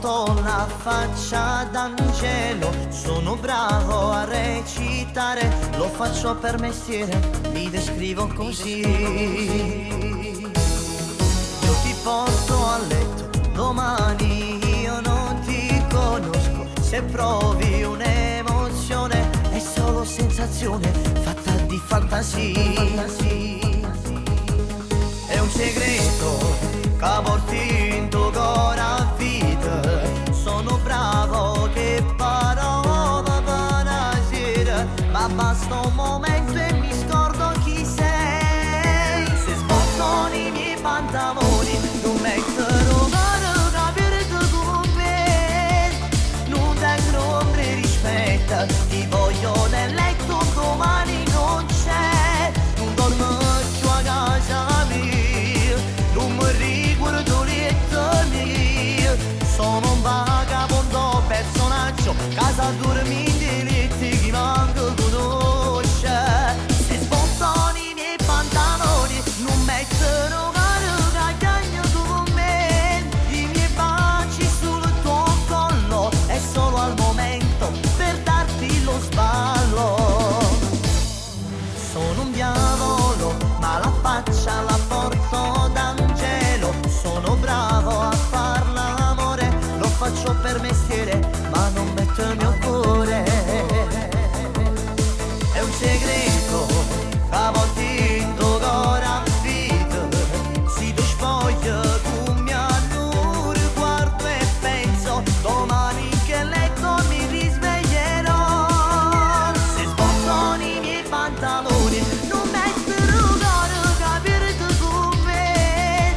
porto la faccia d'angelo, sono bravo a recitare, lo faccio per mestiere, mi descrivo così. Io ti porto a letto domani, io non ti conosco, se provi un'emozione è solo sensazione fatta di fantasia. È un segreto che porti in tuo cuore a vita, sono bravo che parola buonasera, ma basta un momento e mi scordo chi sei. Se sbottano i miei pantaloni non mettono mano capire con me, non tengo ombre rispetto, ti voglio nel letto domani non c'è, non dormo più a casa mia, non mi riguardo letto mio, sono un vagabondo personaggio, casa dormite letti chi manco conosce. Se sbottano i miei pantaloni non mettono mano cagagno con me, i miei baci sul tuo collo è solo al momento per darti lo sballo. Sono un diavolo ma la faccia la porto d'angelo, sono bravo a far l'amore, lo faccio per mestiere ma non metto il mio cuore. È un segreto che a volte in tuo cuore a vita, si tu spoglia con mia nur, guardo e penso domani che letto mi risveglierò. Se sbottano i miei pantaloni non mettono cuore capire con me,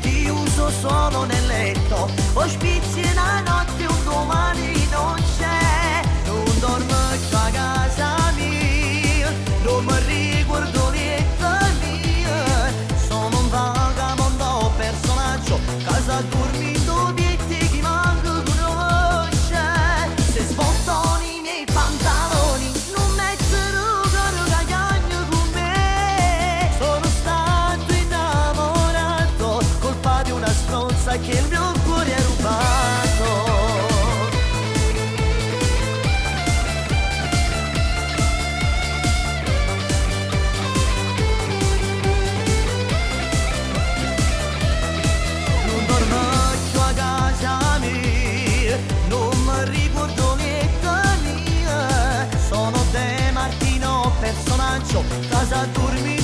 ti uso solo nel letto, poi spizzi la notte un domani non c'è, non dormo più a casa mia, non mi riguardo letto mia, sono un vagabondo personaggio, casa dormendo obietti chi manco conosce. Se sbottano i miei pantaloni non mettono caro cagagno con me, sono stato innamorato, colpa di una stronza che il mio cuore ha rubato. Non dormo più a casa mia, non mi ricordo niente mia, sono De Martino personaggio, casa dormi